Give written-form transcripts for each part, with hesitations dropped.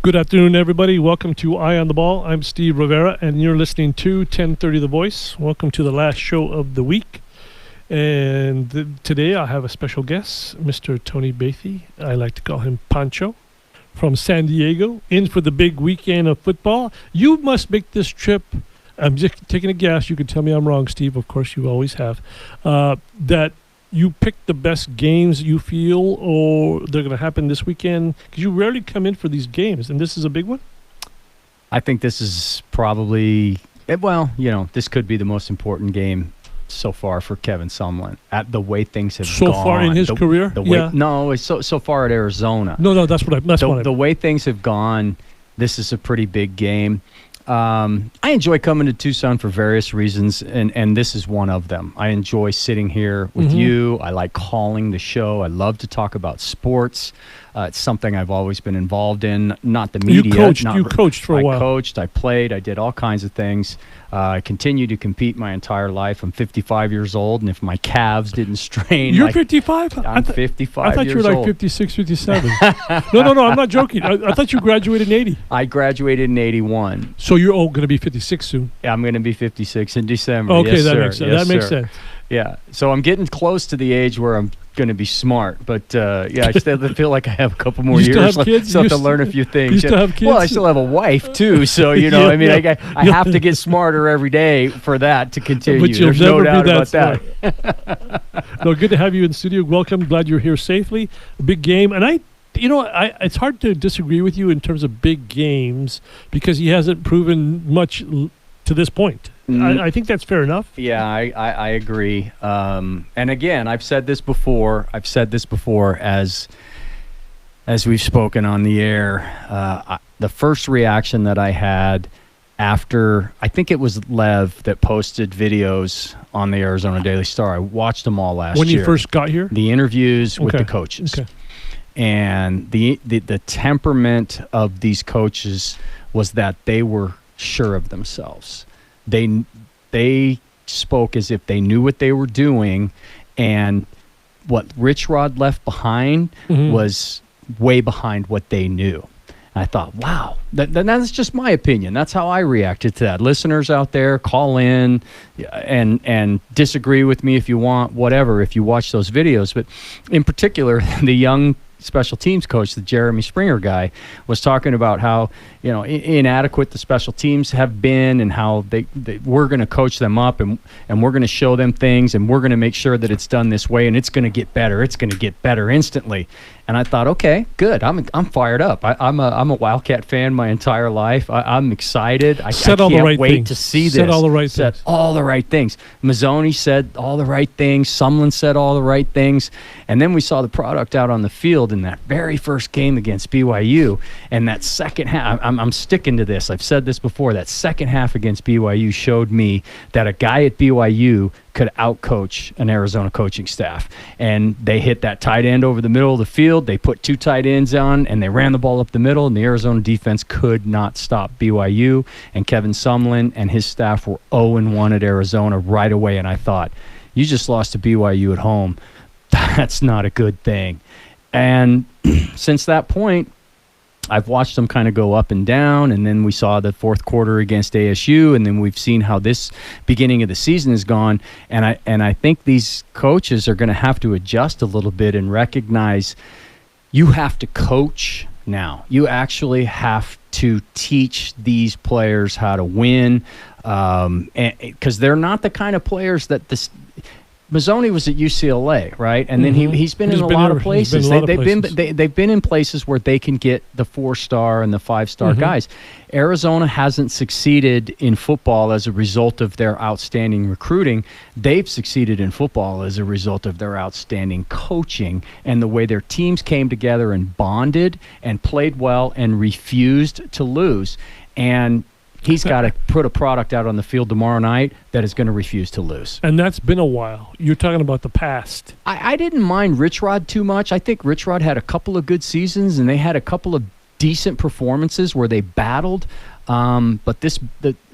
Good afternoon, everybody. Welcome to Eye on the Ball. I'm Steve Rivera, and you're listening to 1030 The Voice. Welcome to the last show of the week. And today I have a special guest, Mr. Tony Bathy. I like to call him Pancho, from San Diego, in for the big weekend of football. You must make this trip. I'm just taking a guess. You can tell me I'm wrong, Steve. Of course, you always have. That you pick the best games you feel or they're going to happen this weekend, because you rarely come in for these games, and this is a big one. I think this is probably, this could be the most important game so far for Kevin Sumlin at the way things have gone. So far in his career? No, it's so far at Arizona. No, that's what the way things have gone, this is a pretty big game. I enjoy coming to Tucson for various reasons, and this is one of them. I enjoy sitting here with you. I like calling the show. I love to talk about sports. It's something I've always been involved in, not the media. You coached for a while. I coached, I played, I did all kinds of things. I continue to compete my entire life. I'm 55 years old, and if my calves didn't strain... You're 55? I'm 55 years old. I thought you were like 56, 57. No, I'm not joking. I thought you graduated in 80. I graduated in 81. So you're going to be 56 soon. Yeah, I'm going to be 56 in December. Okay, yes, that sir. makes sense. Yes, that makes sir. sense. Yeah, so I'm getting close to the age where I'm going to be smart, but I still feel like I have a couple more years left. Still have to learn a few things. You still have kids? Well, I still have a wife too, so I have to get smarter every day for that to continue. But you'll There's never no doubt be about that. No, good to have you in the studio. Welcome. Glad you're here safely. A big game, and it's hard to disagree with you in terms of big games because he hasn't proven much to this point. I think that's fair enough. Yeah, I agree. And again, I've said this before as we've spoken on the air. The first reaction that I had after, I think it was Lev that posted videos on the Arizona Daily Star. I watched them all last year. When you first got here? The interviews with the coaches. Okay. And the temperament of these coaches was that they were sure of themselves. They spoke as if they knew what they were doing, and what Rich Rod left behind was way behind what they knew. And I thought, wow, that's just my opinion. That's how I reacted to that. Listeners out there, call in and disagree with me if you want, whatever, if you watch those videos. But in particular, the young special teams coach, the Jeremy Springer guy, was talking about how inadequate the special teams have been, and how we're going to coach them up, and we're going to show them things, and we're going to make sure that it's done this way, and it's going to get better. It's going to get better instantly. And I thought, okay, good. I'm fired up. I'm a Wildcat fan my entire life. I'm excited. I can't wait to see this. Said all the right things. Said all the right things. Mazzoni said all the right things. Sumlin said all the right things. And then we saw the product out on the field in that very first game against BYU. And that second half, I'm sticking to this. I've said this before. That second half against BYU showed me that a guy at BYU could outcoach an Arizona coaching staff. And they hit that tight end over the middle of the field. They put two tight ends on, and they ran the ball up the middle, and the Arizona defense could not stop BYU. And Kevin Sumlin and his staff were 0-1 at Arizona right away. And I thought, you just lost to BYU at home. That's not a good thing. And since that point, I've watched them kind of go up and down, and then we saw the fourth quarter against ASU, and then we've seen how this beginning of the season has gone. And I think these coaches are going to have to adjust a little bit and recognize you have to coach now. You actually have to teach these players how to win, because they're not the kind of players that this. Mazzoni was at UCLA, right? And then he's been in a lot of places. They've been in places where they can get the 4-star and the 5-star guys. Arizona hasn't succeeded in football as a result of their outstanding recruiting. They've succeeded in football as a result of their outstanding coaching and the way their teams came together and bonded and played well and refused to lose. And he's got to put a product out on the field tomorrow night that is going to refuse to lose. And that's been a while. You're talking about the past. I didn't mind Rich Rod too much. I think Rich Rod had a couple of good seasons, and they had a couple of decent performances where they battled. But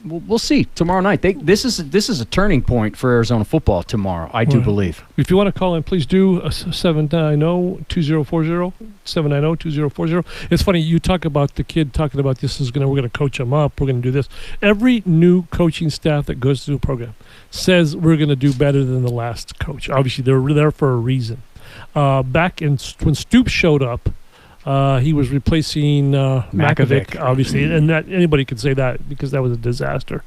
we'll see tomorrow night. This is a turning point for Arizona football tomorrow. I do believe. If you want to call in, please do 790-2040. 790-2040. It's funny you talk about the kid talking about we're gonna coach him up. We're gonna do this. Every new coaching staff that goes through a program says we're gonna do better than the last coach. Obviously, they're there for a reason. Back when Stoops showed up. He was replacing Makovic, obviously, and that anybody could say that because that was a disaster.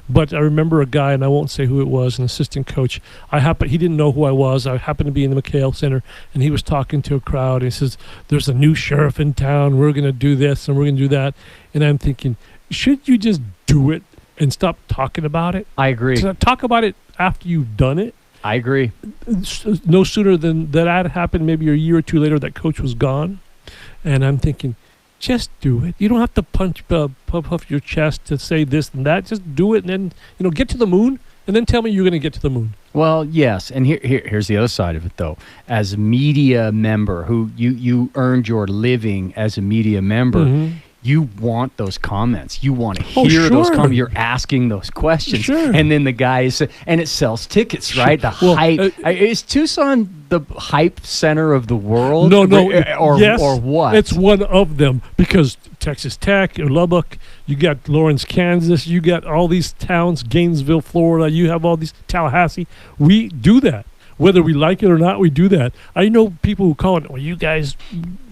But I remember a guy, and I won't say who it was, an assistant coach. He didn't know who I was. I happened to be in the McHale Center, and he was talking to a crowd. And he says, "There's a new sheriff in town. We're going to do this and we're going to do that." And I'm thinking, should you just do it and stop talking about it? I agree. Talk about it after you've done it. I agree. No sooner than that happened, maybe a year or two later, that coach was gone. And I'm thinking, just do it. You don't have to puff your chest to say this and that. Just do it, and then get to the moon, and then tell me you're going to get to the moon. Well, yes, and here's the other side of it, though. As a media member, who you earned your living as a media member, you want those comments. You want to hear those comments. You're asking those questions. Sure. And then the guy and it sells tickets, right? The hype. Is Tucson the hype center of the world? No. Or what? It's one of them because Texas Tech, or Lubbock, you got Lawrence, Kansas, you got all these towns, Gainesville, Florida, you have all these, Tallahassee. We do that. Whether we like it or not, we do that. I know people who call it, well, you guys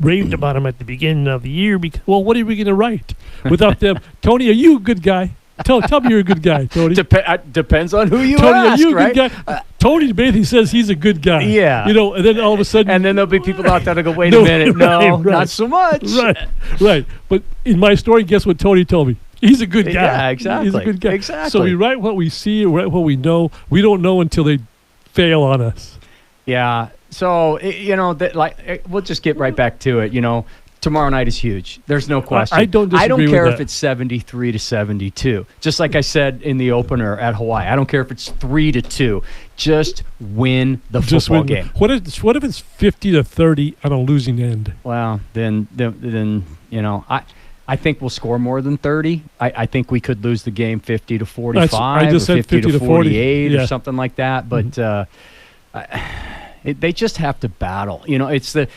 raved about them at the beginning of the year. Well, what are we going to write without them? Tony, are you a good guy? Tell me you're a good guy, Tony. Depends on who you Tony, ask, are you a right? good guy? Tony basically says he's a good guy. Yeah. And then all of a sudden... And then there'll be people out there that go, wait a minute, no, right. not so much. Right. But in my story, guess what Tony told me? He's a good guy. Yeah, exactly. He's a good guy. Exactly. So we write what we see, write what we know. We don't know until they fail on us. Yeah. So, we'll just get right back to it. Tomorrow night is huge. There's no question. I don't disagree with care that. if it's 73-72. Just like I said in the opener at Hawaii, I don't care if it's 3-2. Just win the football game. What if it's 50-30 on a losing end? Well, then I think we'll score more than 30. I think we could lose the game 50-45 I just said 50-48 or something like that. But they just have to battle. It's the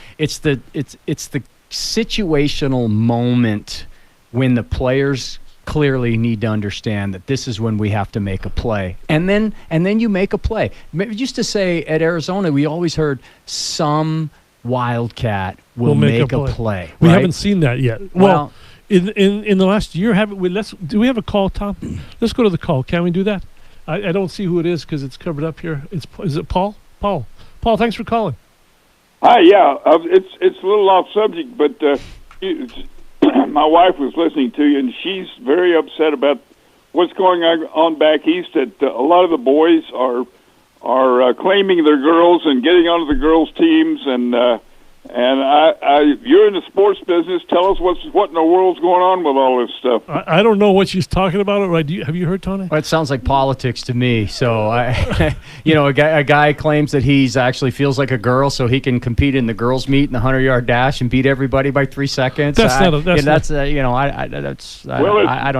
situational moment when the players clearly need to understand that this is when we have to make a play, and then you make a play. Used to say at Arizona, we always heard some Wildcat will make a play. We right? haven't seen that yet. Well, in the last year, do we have a call, Tom? Let's go to the call. Can we do that? I don't see who it is because it's covered up here. Is it Paul? Paul, thanks for calling. Hi, yeah. It's a little off subject, but my wife was listening to you, and she's very upset about what's going on back east. That a lot of the boys are claiming their girls and getting onto the girls' teams, and you're in the sports business. Tell us what in the world's going on with all this stuff. I don't know what she's talking about. Right? Have you heard, Tony? Well, it sounds like politics to me. So, a guy claims that he's actually feels like a girl, so he can compete in the girls' meet in the 100-yard dash and beat everybody by 3 seconds. I don't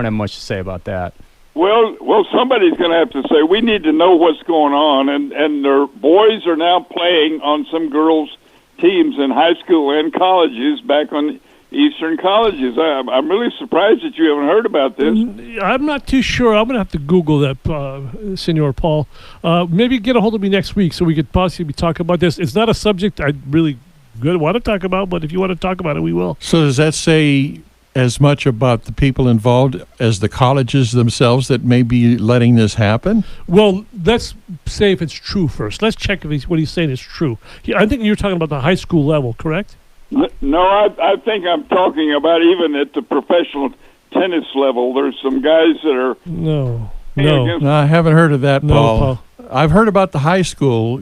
have much to say about that. Well, somebody's going to have to say we need to know what's going on, and their boys are now playing on some girls' teams in high school and colleges back on Eastern colleges. I'm really surprised that you haven't heard about this. I'm not too sure. I'm going to have to Google that, Senor Paul. Maybe get a hold of me next week so we could possibly talk about this. It's not a subject I really want to talk about, but if you want to talk about it, we will. So does that say as much about the people involved as the colleges themselves that may be letting this happen? Well, let's say if it's true first. Let's check if what he's saying is true. I think you're talking about the high school level, correct? No, I think I'm talking about even at the professional tennis level. There's some guys that are... No, I haven't heard of that, Paul. Paul. I've heard about the high school,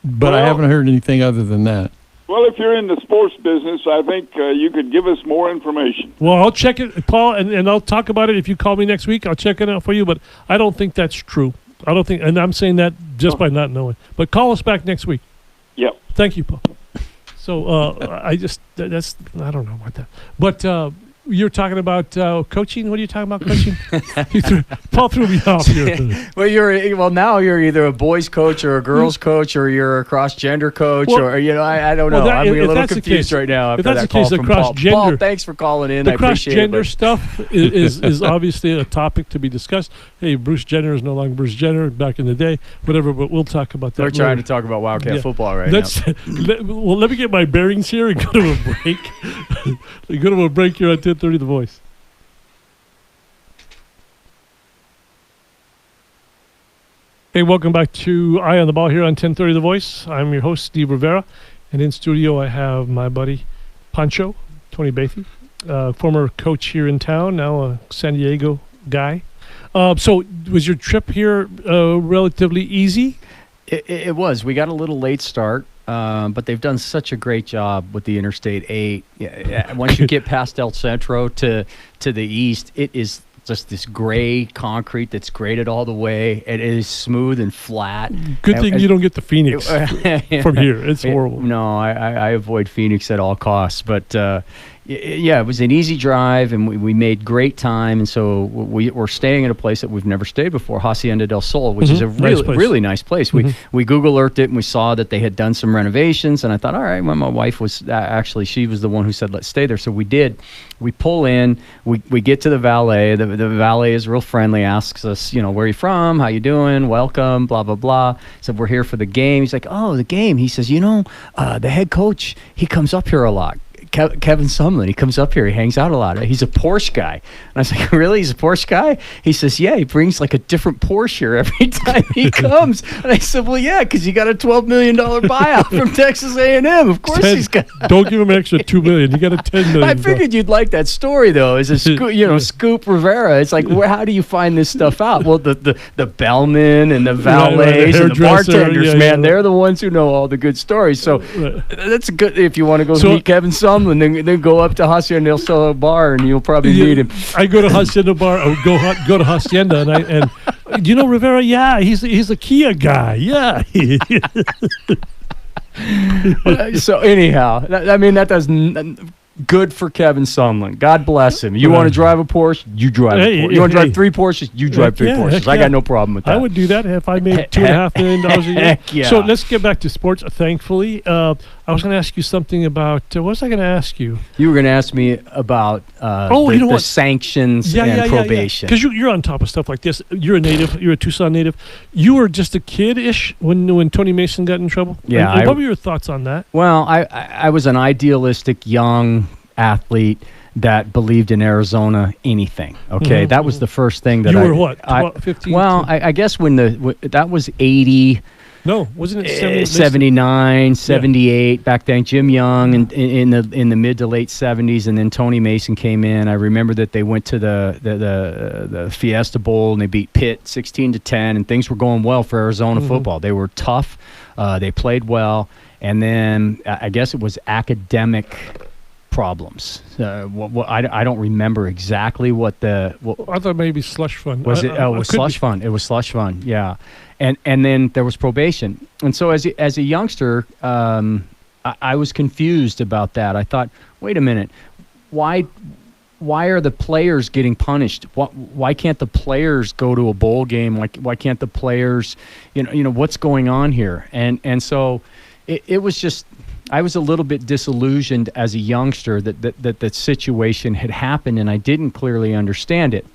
but I haven't heard anything other than that. Well, if you're in the sports business, I think you could give us more information. Well, I'll check it, Paul, and I'll talk about it if you call me next week. I'll check it out for you, but I don't think that's true. I don't think, and I'm saying that just by not knowing. But call us back next week. Yep. Thank you, Paul. So I don't know about that. But You're talking about coaching. What are you talking about, coaching? Paul threw me off here. Well, now you're either a boys coach or a girls coach, or you're a cross-gender coach, Well, or I don't know. well, I'm a if little that's the confused case- right now if after that's that the call case, the from Paul. cross-gender- Paul, thanks for calling in. The I appreciate it. cross-gender but- stuff is obviously a topic to be discussed. Hey, Bruce Jenner is no longer Bruce Jenner back in the day, whatever. But we'll talk about that. We're trying to later. talk about Wildcat Yeah. football right Let's now. let me get my bearings here and go to a break. We go to a break here on 10:30 The Voice. Hey, welcome back to Eye on the Ball here on 10:30 The Voice. I'm your host, Steve Rivera, and in studio I have my buddy Pancho, Tony Bathy, former coach here in town, now a San Diego guy. So was your trip here relatively easy? It was. We got a little late start, but they've done such a great job with the Interstate 8. Yeah, once you get past El Centro to the east, it is just this gray concrete that's graded all the way. It is smooth and flat. Good thing you don't get the Phoenix from here. It's horrible. No, I avoid Phoenix at all costs. But yeah, it was an easy drive, and we made great time. And so we're staying at a place that we've never stayed before, Hacienda del Sol, which is a really nice place. We Google Earthed it, and we saw that they had done some renovations. And I thought, all right, well, my wife was actually, she was the one who said, let's stay there. So we did. We pull in, we get to the valet. The valet is real friendly, asks us, where are you from? How you doing? Welcome, blah, blah, blah. Said, we're here for the game. He's like, oh, the game. He says, the head coach, he comes up here a lot. Kevin Sumlin, he comes up here, he hangs out a lot. He's a Porsche guy. And I was like, really? He's a Porsche guy? He says, yeah, he brings like a different Porsche here every time he comes. And I said, well, yeah, because he got a $12 million buyout from Texas A&M. Of course he's got. Don't give him an extra $2 million. You got a $10 million. I figured you'd like that story, though, as a Scoop Rivera. It's like, how do you find this stuff out? Well, the bellmen and the valets and the bartenders, they're the ones who know all the good stories. So that's good if you want to go meet Kevin Sumlin. Then go up to Hacienda del Sol bar, and you'll probably meet him. I go to Hacienda bar, or go to Hacienda, and Rivera. Yeah, he's a Kia guy. Yeah. So anyhow, that does good for Kevin Sumlin. God bless him. You want to drive a Porsche? You drive a Porsche. You want to drive 3 Porsches? You drive 3 Porsches. I got no problem with that. I would do that if I made $2.5 million a year. Yeah. So let's get back to sports, thankfully. I was going to ask you something about, what was I going to ask you? You were going to ask me about the sanctions and probation. Because you're on top of stuff like this. You're a native. You're a Tucson native. You were just a kid-ish when Tony Mason got in trouble. Yeah. And what were your thoughts on that? Well, I was an idealistic young athlete that believed in Arizona anything. Okay, that was the first thing that you were what? 15? Well, I guess when that was 80. No, wasn't it 79, 78 back then? Jim Young in the mid to late 70s, and then Tony Mason came in. I remember that they went to the Fiesta Bowl and they beat Pitt 16-10, and things were going well for Arizona football. They were tough, they played well, and then I guess it was academic problems. I don't remember exactly what the. I thought maybe slush fund. Was it? Oh, it was slush fund. It was slush fund. Yeah, and then there was probation. And so as a youngster, I was confused about that. I thought, wait a minute, why are the players getting punished? Why can't the players go to a bowl game? Why can't the players? What's going on here? And so it was just. I was a little bit disillusioned as a youngster that situation had happened, and I didn't clearly understand it.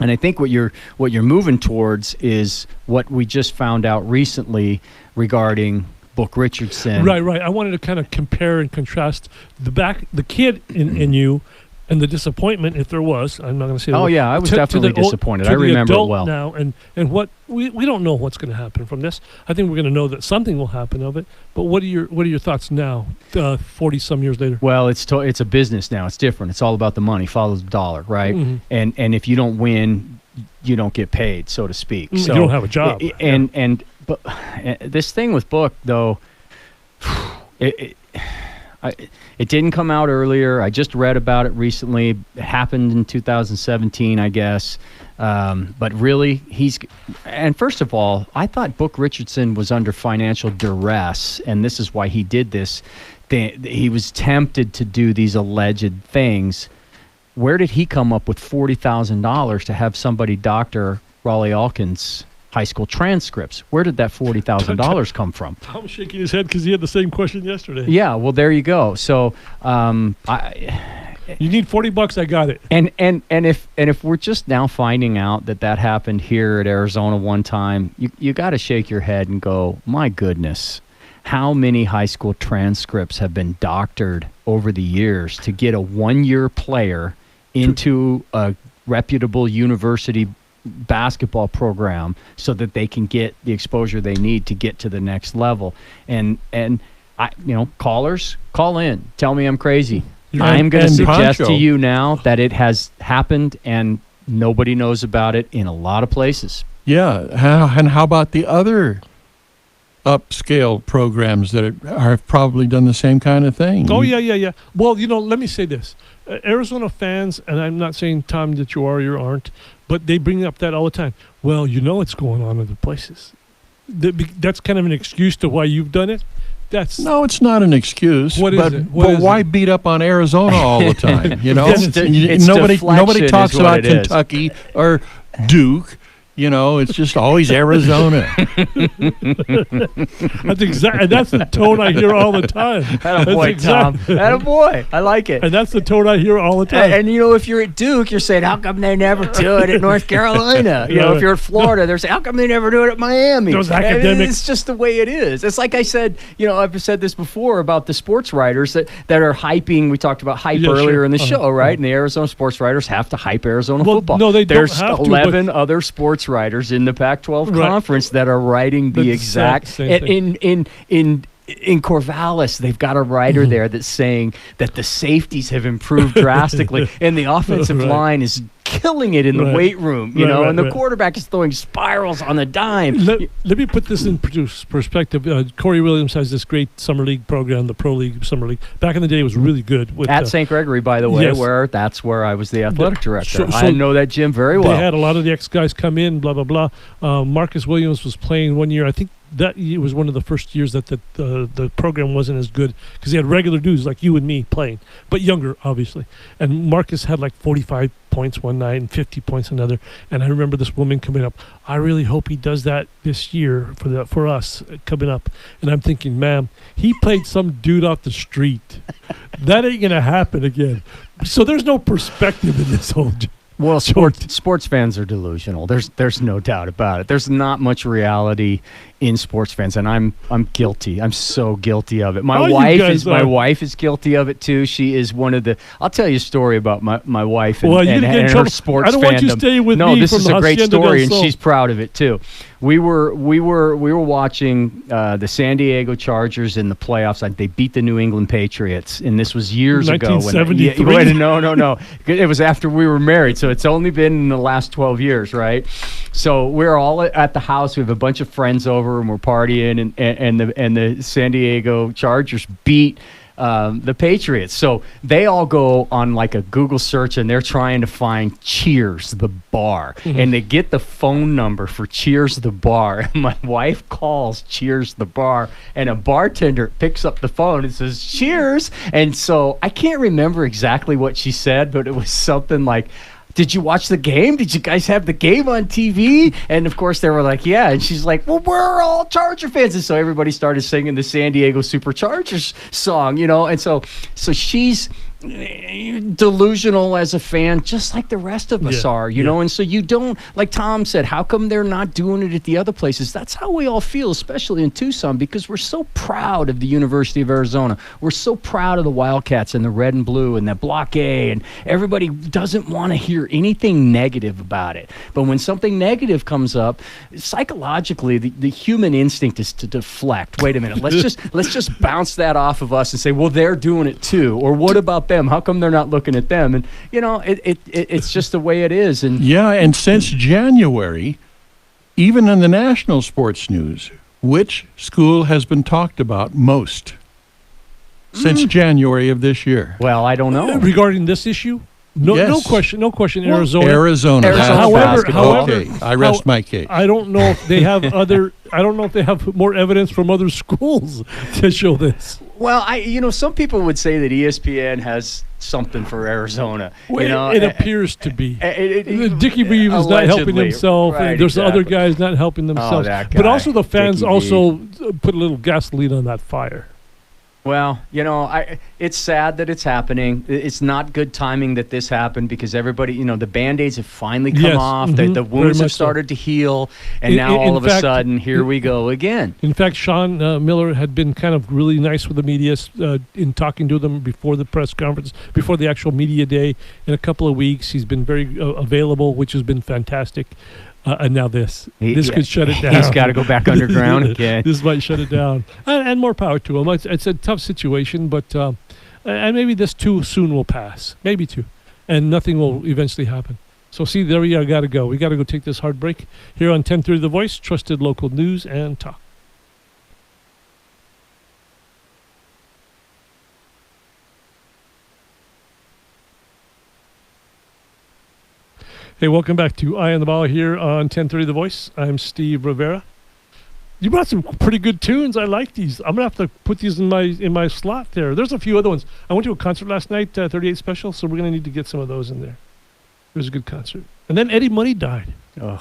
And I think what you're moving towards is what we just found out recently regarding Book Richardson. Right. I wanted to kind of compare and contrast the kid in you and the disappointment, if there was. I'm not going to say. Oh yeah, I was definitely disappointed. I remember it well. Now and what we don't know what's going to happen from this. I think we're going to know that something will happen of it. But what are your thoughts now, 40 some years later? Well, it's a business now. It's different. It's all about the money. Follow the dollar, right? Mm-hmm. And if you don't win, you don't get paid, so to speak. So you don't have a job. But this thing with Book though, it didn't come out earlier. I just read about it recently. It happened in 2017, I guess. But really, and first of all, I thought Book Richardson was under financial duress, and this is why he did this. He was tempted to do these alleged things. where did he come up with $40,000 to have somebody doctor Raleigh Alkins' high school transcripts? Where did that $40,000 come from? Tom's shaking his head because he had the same question yesterday. Yeah, well, there you go. So You need $40, I got it. And if we're just now finding out that happened here at Arizona one time, you got to shake your head and go, my goodness, how many high school transcripts have been doctored over the years to get a one-year player into a reputable university basketball program so that they can get the exposure they need to get to the next level. And callers, call in, tell me I'm crazy. I'm going to suggest Pancho, to you now that it has happened and nobody knows about it in a lot of places. Yeah, and how about the other upscale programs that have probably done the same kind of thing? Oh, yeah. Well, let me say this. Arizona fans, and I'm not saying, Tom, that you are or you aren't, but they bring up that all the time. Well, it's going on other places. That's kind of an excuse to why you've done it. No, it's not an excuse. What is it? But why beat up on Arizona all the time? It's nobody talks is what about Kentucky or Duke. It's just always Arizona. That's exactly. That's the tone I hear all the time. Attaboy, Tom. Attaboy. I like it. And that's the tone I hear all the time. And if you're at Duke, you're saying, how come they never do it at North Carolina? If you're at Florida, they're saying, how come they never do it at Miami? Those academics. It's just the way it is. It's like I said, I've said this before about the sports writers that are hyping. We talked about hype earlier in the show, right? And the Arizona sports writers have to hype Arizona football. No, they There's don't have to. 11 other sports writers in the Pac-12 conference that are writing the exact same thing. In Corvallis, they've got a writer there that's saying that the safeties have improved drastically and the offensive line is killing it in the weight room, and the quarterback is throwing spirals on the dime. Let me put this in perspective. Corey Williams has this great summer league program, the Pro League Summer League. Back in the day, it was really good. At St. Gregory, by the way, yes. that's where I was the athletic director. So I know that gym very well. They had a lot of the ex-guys come in, blah, blah, blah. Marcus Williams was playing one year. I think that year was one of the first years that the program wasn't as good because they had regular dudes like you and me playing, but younger, obviously. And Marcus had like 45 points one night and 50 points another. And I remember this woman coming up. I really hope he does that this year for us coming up. And I'm thinking, ma'am, he played some dude off the street. That ain't gonna happen again. So there's no perspective in this whole. Well, sports fans are delusional. There's no doubt about it. There's not much reality in sports fans, and I'm guilty. I'm so guilty of it. My wife is guilty of it too. She is one of the. I'll tell you a story about my wife and her sports fandom. I don't want you to stay with me. No, this is a great Hacienda story, del and she's proud of it too. We were watching the San Diego Chargers in the playoffs. They beat the New England Patriots, and this was years ago. 1973? No. It was after we were married, so it's only been in the last 12 years, right? So we're all at the house. We have a bunch of friends over, and we're partying, and the San Diego Chargers beat the Patriots. So they all go on like a Google search and they're trying to find Cheers the bar. And they get the phone number for Cheers the bar. And my wife calls Cheers the bar and a bartender picks up the phone and says, Cheers. And so I can't remember exactly what she said, but it was something like, did you watch the game? Did you guys have the game on TV? And, of course, they were like, yeah. And she's like, well, we're all Charger fans. And so everybody started singing the San Diego Superchargers song, And so she's delusional as a fan, just like the rest of us are, you know. And so you don't, like Tom said, how come they're not doing it at the other places? That's how we all feel, especially in Tucson, because we're so proud of the University of Arizona. We're so proud of the Wildcats and the red and blue and the Block A, and everybody doesn't want to hear anything negative about it. But when something negative comes up, psychologically, the human instinct is to deflect. Wait a minute, let's just bounce that off of us and say, well, they're doing it too, or what about them? How come they're not looking at them? And it's just the way it is. And and since January, even in the national sports news, which school has been talked about most since January of this year? Well, I don't know. Regarding this issue? No, yes. no question. Arizona. Arizona. However, okay, I rest my case. I don't know if they have I don't know if they have more evidence from other schools to show this. Well, some people would say that ESPN has something for Arizona. It appears to be. Dickie Reeves Reeves is not helping allegedly. himself, Right, and there's exactly. other guys not helping themselves. that But guy, also the fans Dickie also put a little gasoline on that fire. Well, it's sad that it's happening. It's not good timing that this happened because everybody, the Band-Aids have finally come Yes, off. mhm, The very wounds have much so. started to heal, and now In all of a fact- sudden, here we go again. In fact, Sean Miller had been kind of really nice with the media in talking to them before the press conference, before the actual media day. In a couple of weeks, he's been very available, which has been fantastic. And now this could shut it down. He's got to go back underground again. This might shut it down. And more power to him. It's a tough situation, but and maybe this too soon will pass. Maybe too. And nothing will eventually happen. So see, there we are. Got to go. We got to go take this hard break here on 1030 The Voice, trusted local news and talk. Hey, welcome back to Eye on the Ball here on 1030 The Voice. I'm Steve Rivera. You brought some pretty good tunes. I like these. I'm gonna have to put these in my slot there. There's a few other ones. I went to a concert last night, 38 Special, so we're gonna need to get some of those in there. It was a good concert. And then Eddie Money died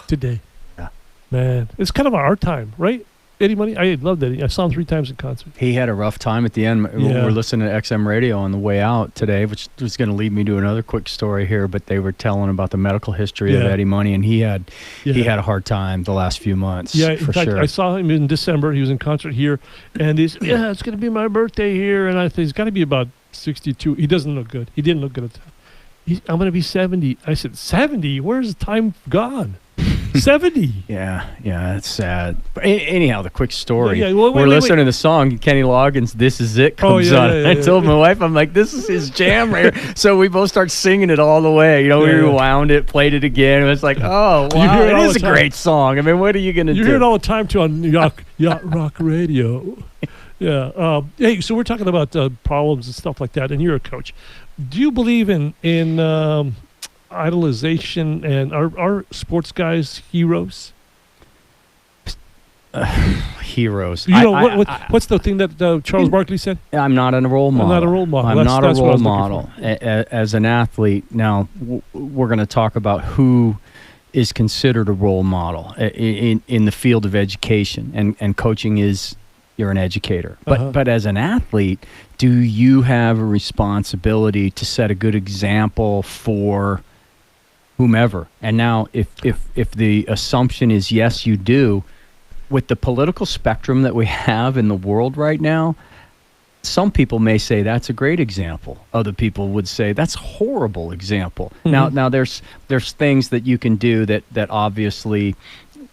today. Yeah. Man, it's kind of our time, right? Eddie Money. I loved Eddie. I saw him 3 times in concert. He had a rough time at the end. Yeah. We're listening to XM radio on the way out today, which was going to lead me to another quick story here. But they were telling about the medical history of Yeah. Eddie Money, and he had a hard time the last few months. Yeah, in for fact, sure. I saw him in December. He was in concert here, and he's it's going to be my birthday here, and I think he's got to be about 62. He doesn't look good. He didn't look good at the time. I'm going to be 70. I said, 70? Where's the time gone? 70. Yeah, it's sad. But anyhow, the quick story. Yeah, well, we're wait. listening to the song. Kenny Loggins' "This Is It" comes yeah, on. yeah, I yeah, told yeah. my wife, I'm like, "This is his jam right here." So we both start singing it all the way. We Yeah. rewound it, played it again. It was like, oh You wow, hear it it all is the a time. great song. I mean, what are you gonna do? You hear it all the time, too, on Yacht Rock Radio. Yeah. Hey, so we're talking about problems and stuff like that, and you're a coach. Do you believe in idolization, and are sports guys heroes? Heroes. You know, what's the thing that Charles Barkley said? I'm not a role model. not a role model. I'm That's not what a I role was looking model. As an athlete, now we're going to talk about who is considered a role model in the field of education, and coaching is you're an educator. But as an athlete, do you have a responsibility to set a good example for whomever? And now, if the assumption is yes, you do. With the political spectrum that we have in the world right now, some people may say that's a great example. Other people would say that's a horrible example. Mm-hmm. Now there's things that you can do that obviously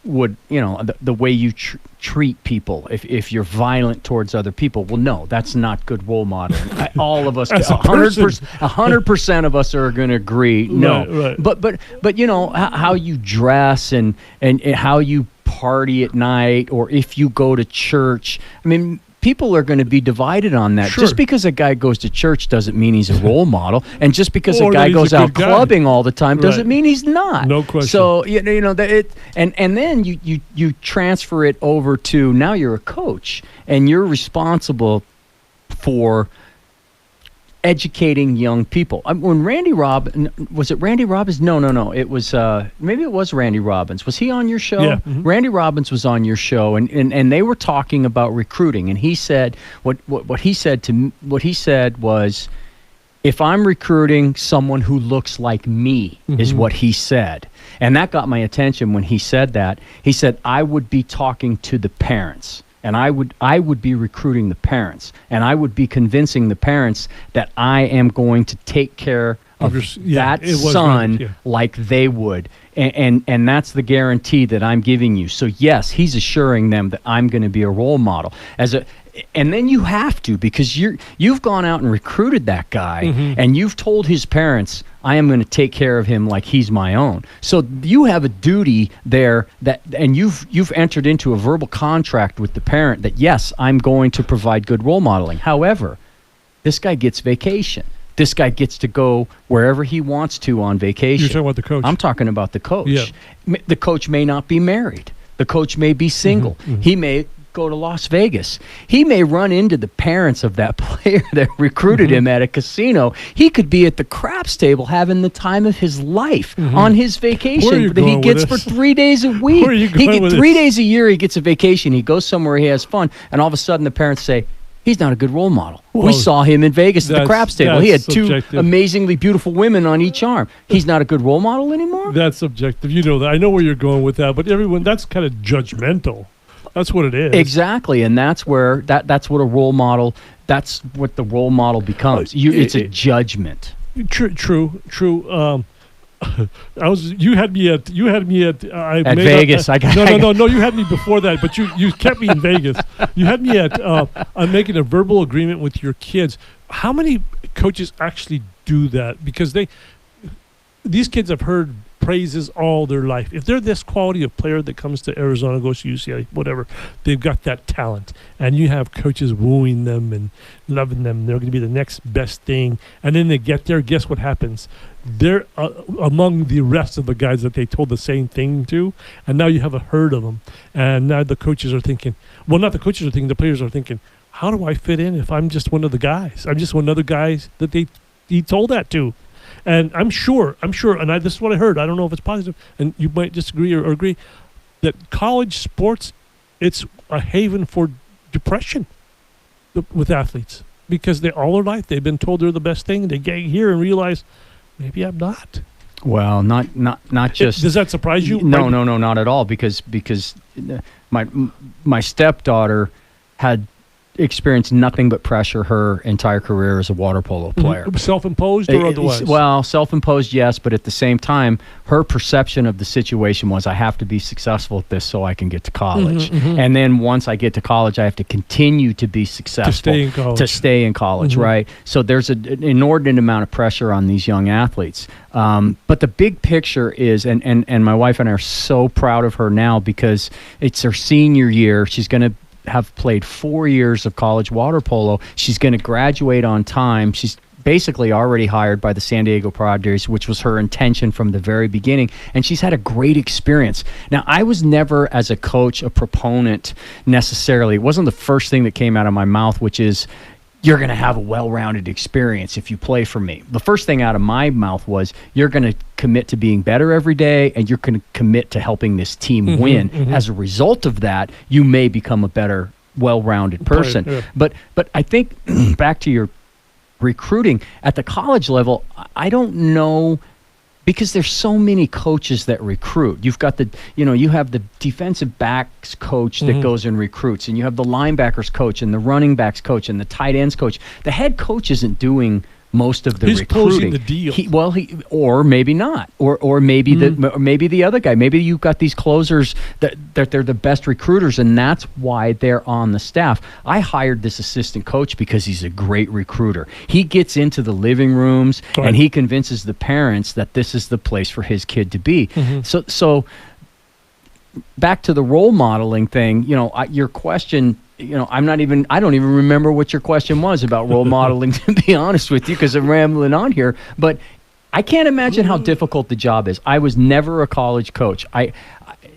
would, the way you treat people. If you're violent towards other people, well, no, that's not good role modeling. All of us, 100% of us are going to agree. No, Right. But how you dress and how you party at night, or if you go to church. I mean, people are going to be divided on that. Sure. Just because a guy goes to church doesn't mean he's a role model, and just because Or a that guy he's a goes out good guy. clubbing all the time doesn't Right. mean he's not. No question. So and then you transfer it over to now you're a coach and you're responsible for educating young people. When Randy Robbins, was it Randy Robbins? No. It was maybe it was Randy Robbins. Was he on your show? Yeah. Mm-hmm. Randy Robbins was on your show, and they were talking about recruiting, and he said what he said was, if I'm recruiting someone who looks like me, is what he said. And that got my attention when he said that. He said, I would be talking to the parents. And I would be recruiting the parents, and I would be convincing the parents that I am going to take care of that son like they would, and that's the guarantee that I'm giving you. So yes, he's assuring them that I'm going to be a role model and then you have to, because you've gone out and recruited that guy, and you've told his parents, I am going to take care of him like he's my own. So you have a duty there and you've entered into a verbal contract with the parent that yes, I'm going to provide good role modeling. However, this guy gets vacation. This guy gets to go wherever he wants to on vacation. You're talking about the coach. I'm talking about the coach. Yeah. The coach may not be married. The coach may be single. He may go to Las Vegas. He may run into the parents of that player that recruited him at a casino. He could be at the craps table having the time of his life on his vacation that he gets for 3 days a week. Where are you going with 3 this? days a year he gets a vacation. He goes somewhere, he has fun, and all of a sudden the parents say, he's not a good role model. Well, we saw him in Vegas at the that's- craps table. He had that's 2 subjective. amazingly beautiful women on each arm. He's not a good role model anymore? That's subjective. You know that. I know where you're going with that, but everyone, that's kind of judgmental. That's what it is. Exactly, and that's where that's what a role model. That's what the role model becomes. It's a judgment. True. You had me at At Vegas. No. You had me before that, but you kept me in Vegas. You had me at I'm making a verbal agreement with your kids. How many coaches actually do that? Because these kids have heard praises all their life. If they're this quality of player that comes to Arizona, goes to UCLA, whatever, they've got that talent, and you have coaches wooing them and loving them. They're going to be the next best thing, and then they get there. Guess what happens? They're among the rest of the guys that they told the same thing to, and now you have a herd of them, and now the coaches are thinking, well, not the coaches are thinking, the players are thinking, how do I fit in if I'm just one of the guys? I'm just one of the guys that he told that to. And I'm sure, and this is what I heard. I don't know if it's positive, and you might disagree or agree, that college sports, it's a haven for depression with athletes, because all their life they've been told they're the best thing. They get here and realize, maybe I'm not. Well, not just. Does that surprise you? No, not at all. Because my stepdaughter had experienced nothing but pressure her entire career as a water polo player. Self-imposed or otherwise? Well, self-imposed, yes, but at the same time, her perception of the situation was, I have to be successful at this so I can get to college. And then once I get to college, I have to continue to be successful. To stay in college, right? So there's an inordinate amount of pressure on these young athletes. But the big picture is, and my wife and I are so proud of her now, because it's her senior year. She's going to have played 4 years of college water polo. She's going to graduate on time. She's basically already hired by the San Diego Padres, which was her intention from the very beginning, and she's had a great experience. Now, I was never, as a coach, a proponent necessarily. It wasn't the first thing that came out of my mouth, which is, you're going to have a well-rounded experience if you play for me. The first thing out of my mouth was, you're going to commit to being better every day, and you're going to commit to helping this team win. As a result of that, you may become a better, well-rounded person. Right, yeah. But I think, back to your recruiting, at the college level, I don't know, because there's so many coaches that recruit. You've got you have the defensive backs coach that goes and recruits, and you have the linebackers coach and the running backs coach and the tight ends coach. The head coach isn't doing most of the He's recruiting. closing the deal. Or maybe not, or maybe maybe the other guy. Maybe you've got these closers that they're the best recruiters, and that's why they're on the staff. I hired this assistant coach because he's a great recruiter. He gets into the living rooms and he convinces the parents that this is the place for his kid to be. So back to the role modeling thing. Your question. I don't even remember what your question was about role modeling, to be honest with you, because I'm rambling on here. But I can't imagine how difficult the job is. I was never a college coach.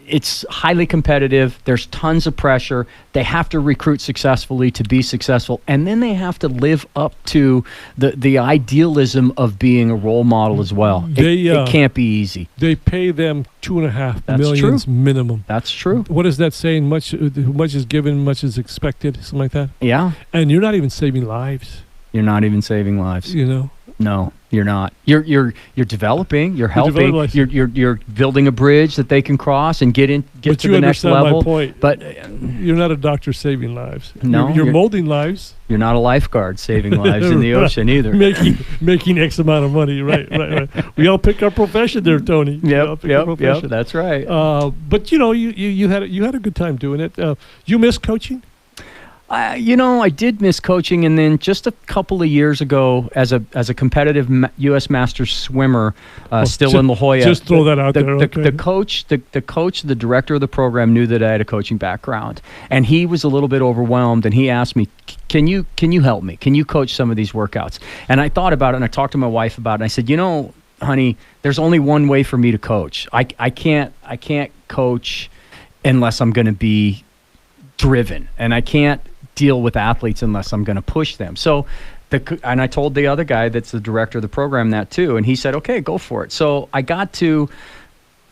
It's highly competitive. There's tons of pressure. They have to recruit successfully to be successful, and then they have to live up to the idealism of being a role model as well. It can't be easy. They pay them $2.5 million true. minimum. That's true. What is that saying? Much is given, much is expected, something like that. Yeah. And you're not even saving lives. You're not even saving lives. No, you're not. You're developing. You're helping. You're building a bridge that they can cross and get to the next level. My point. But you're not a doctor saving lives. No, you're molding lives. You're not a lifeguard saving lives in the ocean either. Making X amount of money. Right. We all pick our profession there, Tony. Yep. That's right. But you had a good time doing it. You miss coaching? I did miss coaching, and then just a couple of years ago, as a competitive U.S. Masters swimmer, still in La Jolla. Just throw that out there. Okay. The coach, the director of the program, knew that I had a coaching background, and he was a little bit overwhelmed, and he asked me, "Can you help me? Can you coach some of these workouts?" And I thought about it, and I talked to my wife about it, and I said, honey, there's only one way for me to coach. I can't coach unless I'm going to be driven, and I can't deal with athletes unless I'm going to push them. So, and I told the other guy that's the director of the program that too, and he said, okay, go for it. So I got to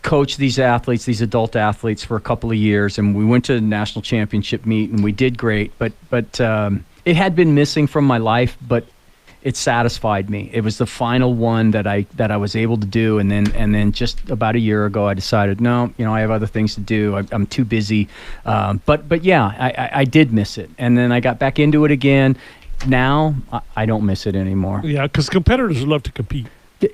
coach these athletes, these adult athletes, for a couple of years, and we went to the national championship meet, and we did great. But it had been missing from my life, but it satisfied me. It was the final one that I was able to do, and then just about a year ago, I decided, no, I have other things to do. I'm too busy. But yeah, I did miss it, and then I got back into it again. Now I don't miss it anymore. Yeah, because competitors love to compete.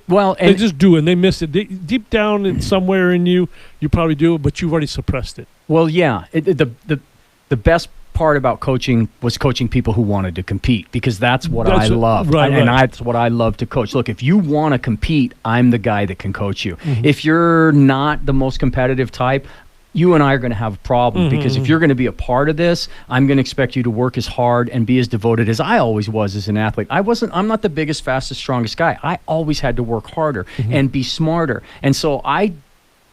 Well, they just do, and they miss it. Deep down, in somewhere in you probably do it, but you've already suppressed it. Well, yeah. The best part about coaching was coaching people who wanted to compete, because that's what I love. Right. That's what I love to coach. Look, if you want to compete, I'm the guy that can coach you. Mm-hmm. If you're not the most competitive type, you and I are going to have a problem, because if you're going to be a part of this, I'm going to expect you to work as hard and be as devoted as I always was as an athlete. I'm not the biggest, fastest, strongest guy. I always had to work harder and be smarter. And so I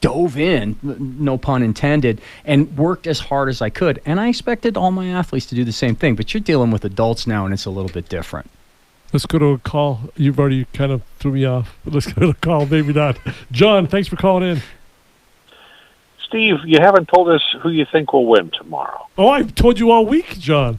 dove in, no pun intended, and worked as hard as I could. And I expected all my athletes to do the same thing. But you're dealing with adults now, and it's a little bit different. Let's go to a call. You've already kind of threw me off. But let's go to a call, maybe not. John, thanks for calling in. Steve, you haven't told us who you think will win tomorrow. Oh, I've told you all week, John.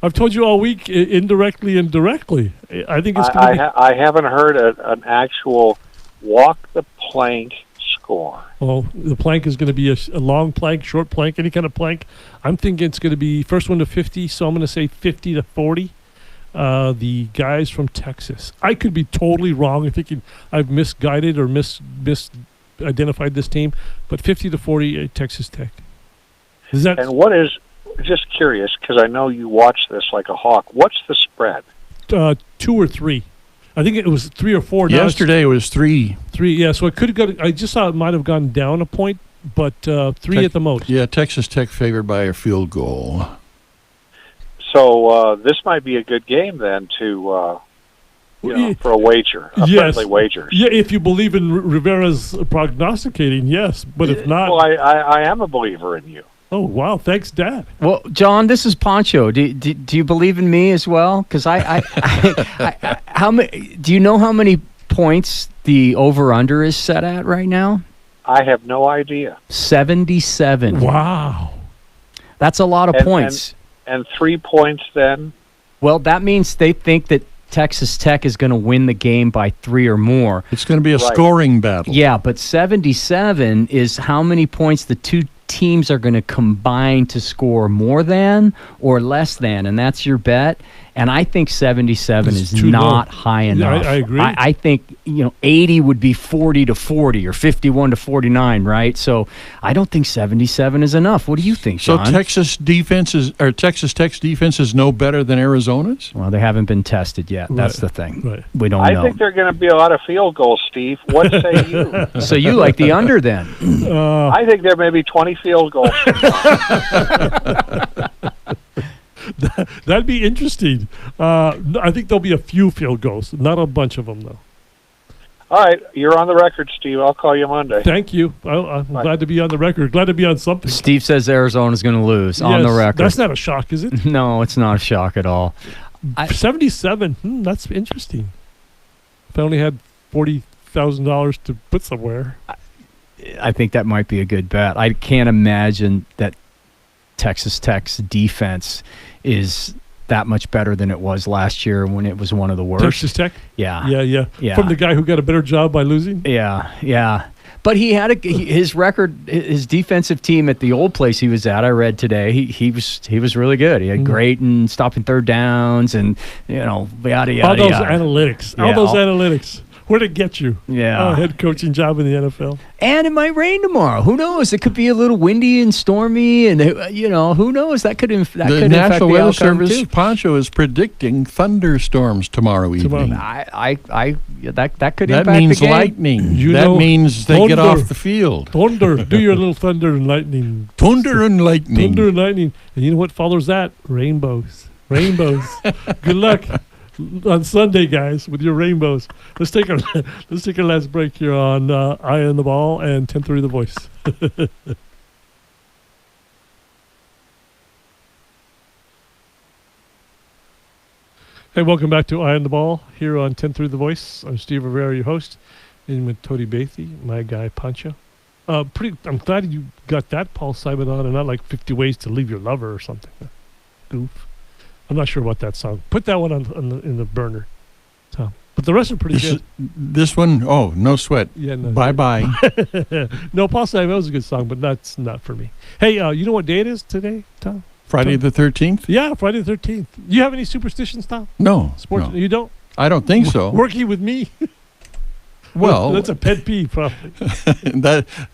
I've told you all week, indirectly and directly. I think it's going to be... I haven't heard an actual walk the plank score. Well, the plank is going to be a long plank, short plank, any kind of plank. I'm thinking it's going to be first one to 50, so I'm going to say 50 to 40. The guys from Texas. I could be totally wrong. I'm thinking I've misguided or misidentified this team, but 50 to 40 Texas Tech. Is that? And what is, just curious, because I know you watch this like a hawk, what's the spread? 2 or 3. I think it was 3 or 4. Yesterday it was 3. 3, yeah. So it could have got. I just thought it might have gone down a point, but 3 at the most. Yeah, Texas Tech favored by a field goal. So this might be a good game then to, for a wager, friendly wager. Yeah, if you believe in Rivera's prognosticating, yes. But if not, well, I am a believer in you. Oh wow! Thanks, Dad. Well, John, this is Pancho. Do you believe in me as well? Because how many? Do you know how many points the over/under is set at right now? I have no idea. 77. Wow, that's a lot of points. And 3 points then. Well, that means they think that Texas Tech is going to win the game by 3 or more. It's going to be a scoring battle. Yeah, but 77 is how many points the two teams are going to combine to score more than or less than, and that's your bet. And I think 77 is not high enough. Yeah, I agree. I think 80 would be 40 to 40 or 51 to 49, right? So I don't think 77 is enough. What do you think, John? So Texas Tech's defense is no better than Arizona's? Well, they haven't been tested yet. Right. That's the thing. Right. We don't know. I think there are going to be a lot of field goals, Steve. What say you? So you like the under then? I think there may be 20 field goals. That'd be interesting. I think there'll be a few field goals, not a bunch of them, though. All right, you're on the record, Steve. I'll call you Monday. Thank you. I'm glad to be on the record. Glad to be on something. Steve says Arizona's going to lose on the record. That's not a shock, is it? No, it's not a shock at all. 77. That's interesting. If I only had $40,000 to put somewhere. I think that might be a good bet. I can't imagine that Texas Tech's defense is that much better than it was last year when it was one of the worst. Texas Tech? Yeah. From the guy who got a better job by losing? Yeah. But he had his record, his defensive team at the old place he was at, I read today, he was really good. He had great and stopping third downs and, yada, yada. All those analytics. Yeah, all those analytics. Where'd it get you? Yeah. Head coaching job in the NFL. And it might rain tomorrow. Who knows? It could be a little windy and stormy, and who knows? That could affect the National Weather Service. Too. Pancho is predicting thunderstorms tomorrow evening. That could that impact means the game. Lightning. That means they get off the field. Thunder. Do your little thunder and lightning. Thunder and lightning. Thunder and lightning. And you know what follows that? Rainbows. Good luck on Sunday, guys, with your rainbows. Let's take our last break here on Eye on the Ball and 10:30 The Voice. Hey, welcome back to Eye on the Ball here on 10 The Voice. I'm Steve Rivera, your host, in with Tony Bathy, my guy Pancho. I'm glad you got that Paul Simon on and not like 50 Ways to Leave Your Lover or something. Goof. I'm not sure about that song. Put that one in the burner, Tom. But the rest are pretty good. This one, oh, no sweat. Yeah, no. Bye-bye. No, Paul Simon was a good song, but that's not for me. Hey, you know what day it is today, Tom? Friday the 13th? Yeah, Friday the 13th. You have any superstitions, Tom? No. Sports? No. You don't? I don't think so. Working with me? Well, that's a pet peeve, probably.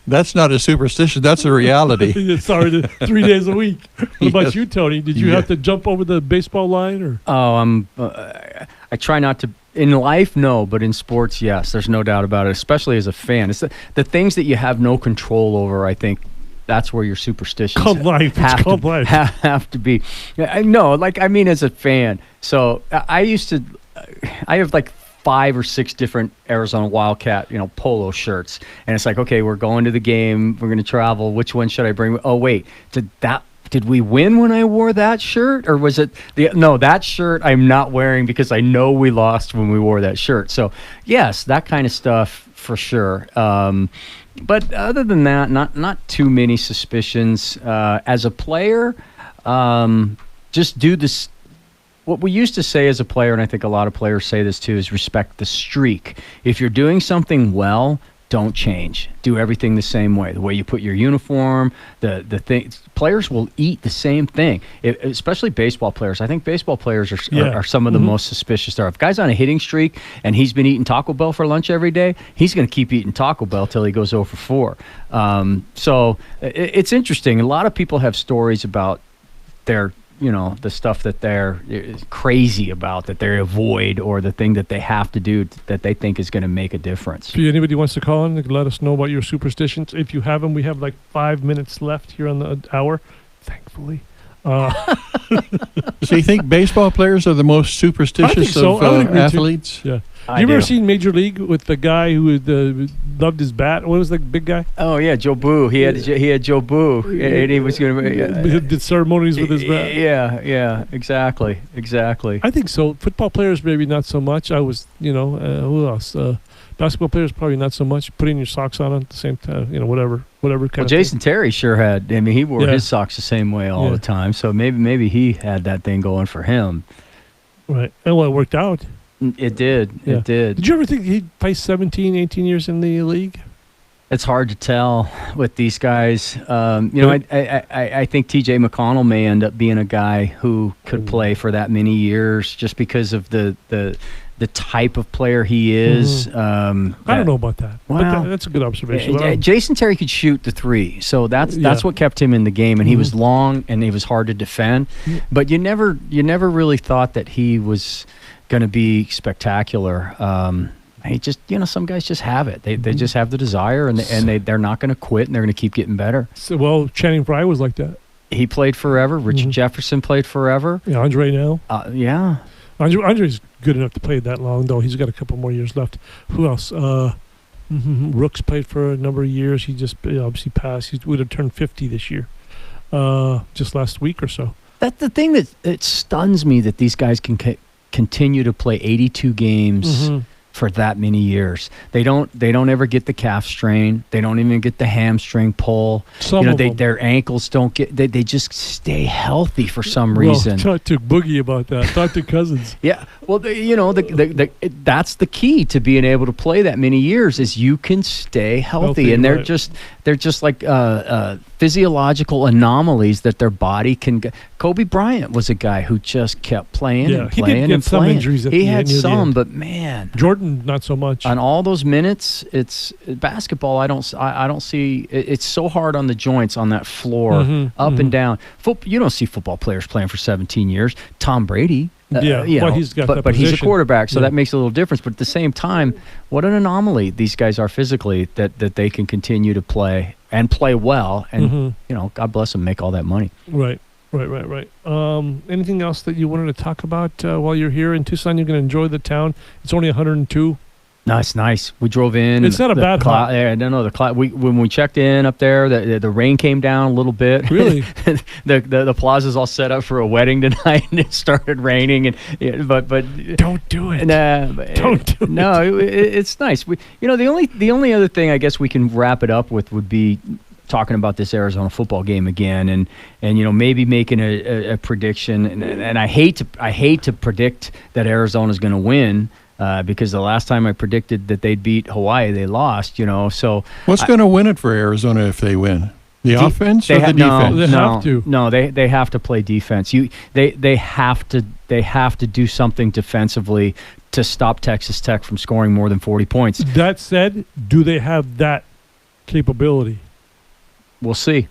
that's not a superstition. That's a reality. Sorry, 3 days a week. What about you, Tony? Did you have to jump over the baseball line, or? Oh, I try not to. In life, no, but in sports, yes. There's no doubt about it. Especially as a fan, it's the things that you have no control over. I think that's where your superstitions have to be. No, like I mean, as a fan. So I have like 5 or 6 different Arizona Wildcat, polo shirts. And it's like, okay, we're going to the game. We're going to travel. Which one should I bring? Oh, wait, did we win when I wore that shirt? Or was it no, that shirt I'm not wearing because I know we lost when we wore that shirt. So yes, that kind of stuff for sure. But other than that, not too many suspicions. As a player, just do this. What we used to say as a player, and I think a lot of players say this too, is respect the streak. If you're doing something well, don't change. Do everything the same way. The way you put your uniform, the thing. Players will eat the same thing, especially baseball players. I think baseball players are some of the most suspicious there. If a guy's on a hitting streak and he's been eating Taco Bell for lunch every day, he's going to keep eating Taco Bell till he goes 0 for 4. So it's interesting. A lot of people have stories about their the stuff that they're crazy about, that they avoid, or the thing that they have to do that they think is going to make a difference. If anybody wants to call in, let us know about your superstitions. If you have them, we have like 5 minutes left here on the hour, thankfully. So you think baseball players are the most superstitious of athletes? Yeah. You ever seen Major League with the guy who loved his bat? What was the big guy? Oh yeah, Joe Boo. He had Joe Boo, and he was going to did ceremonies with his bat. Yeah, exactly. I think so. Football players maybe not so much. I was, who else? Basketball players probably not so much. Putting your socks on at the same time, whatever kind of Jason Terry sure had. I mean, he wore his socks the same way all the time. So maybe he had that thing going for him. Right, and it worked out. It did. Yeah. It did. Did you ever think he'd play 17, 18 years in the league? It's hard to tell with these guys. I think T.J. McConnell may end up being a guy who could play for that many years just because of the type of player he is. I don't know about that. Well, but that's a good observation. Jason Terry could shoot the 3, so that's what kept him in the game. And he was long and he was hard to defend. But you never really thought that he was going to be spectacular. He just, some guys just have it. They just have the desire, and they're not going to quit, and they're going to keep getting better. So, Channing Frye was like that. He played forever. Richard Jefferson played forever. Yeah, Andre now. Yeah. Andre's good enough to play that long, though. He's got a couple more years left. Who else? Rooks played for a number of years. He just obviously passed. He would have turned 50 this year, just last week or so. That's the thing that it stuns me, that these guys can continue to play 82 games for that many years. They don't ever get the calf strain. They don't even get the hamstring pull. Their ankles don't get. They just stay healthy for some reason. Talk to Boogie about that. Talk to Cousins. Yeah. Well, that's the key to being able to play that many years, is you can stay healthy, and they're just like physiological anomalies that their body can. Kobe Bryant was a guy who just kept playing and playing. He did get some injuries at he had the some, but man, Jordan not so much. On all those minutes, it's basketball. I don't see. It's so hard on the joints on that floor, up and down. You don't see football players playing for 17 years. Tom Brady. He's got but he's a quarterback, so that makes a little difference. But at the same time, what an anomaly these guys are physically, that they can continue to play and play well, and God bless them, make all that money. Right. Anything else that you wanted to talk about while you're here in Tucson? You're going to enjoy the town. It's only 102 No, it's nice. We drove in. It's not a bad hot. I don't know the cloud. When we checked in up there, the rain came down a little bit. Really? the plaza's all set up for a wedding tonight, and it started raining. And but don't do it. Don't do it. No, it's nice. The only other thing I guess we can wrap it up with would be talking about this Arizona football game again, and maybe making a prediction. And I hate to predict that Arizona's going to win. Because the last time I predicted that they'd beat Hawaii, they lost, so... What's going to win it for Arizona if they win? The offense or the defense? They have to. No, they have to play defense. They have to do something defensively to stop Texas Tech from scoring more than 40 points. That said, do they have that capability? We'll see.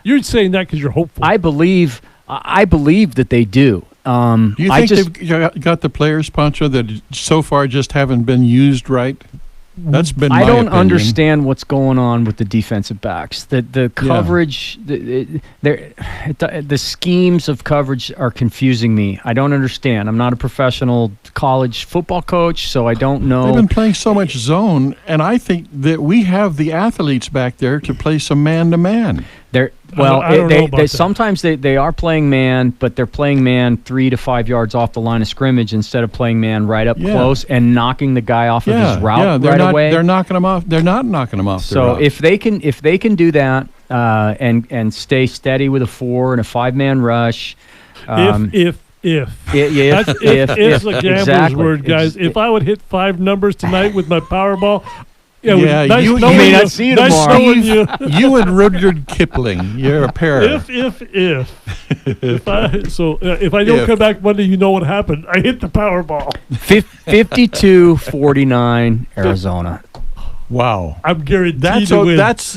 You're saying that because you're hopeful. I believe that they do. Do you think they've got the players, Pancho, that so far just haven't been used right? That's been my opinion. Understand what's going on with the defensive backs. The coverage, the schemes of coverage are confusing me. I don't understand. I'm not a professional college football coach, so I don't know. They've been playing so much zone, and I think that we have the athletes back there to play some man-to-man. Sometimes they are playing man, but they're playing man 3 to 5 yards off the line of scrimmage instead of playing man right up close and knocking the guy off of his route away. They're knocking him off. They're not knocking him off. So if they can do that and stay steady with a 4 and a 5-man rush. If it's a gambler's word, guys. If I would hit 5 numbers tonight with my Powerball. Yeah, you may not see you tomorrow. You and Rudyard Kipling, you're a pair. If I don't come back Monday, you know what happened. I hit the Powerball. 52-49 Arizona. Wow, I'm guaranteed to win. That's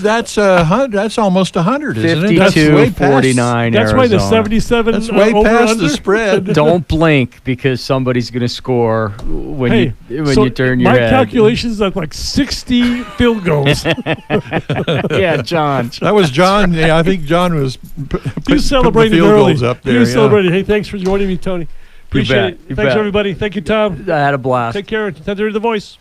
almost 100, isn't it? 52-49 That's why the 77. That's way past the spread. Don't blink because somebody's going to score when you turn your head. My calculations are like 60 field goals. Yeah, John. That was John. Yeah, I think John was. He celebrated field early. Goals up there. He was celebrating. Hey, thanks for joining me, Tony. Appreciate it. Thanks, everybody. Thank you, Tom. I had a blast. Take care. 10:30 The Voice.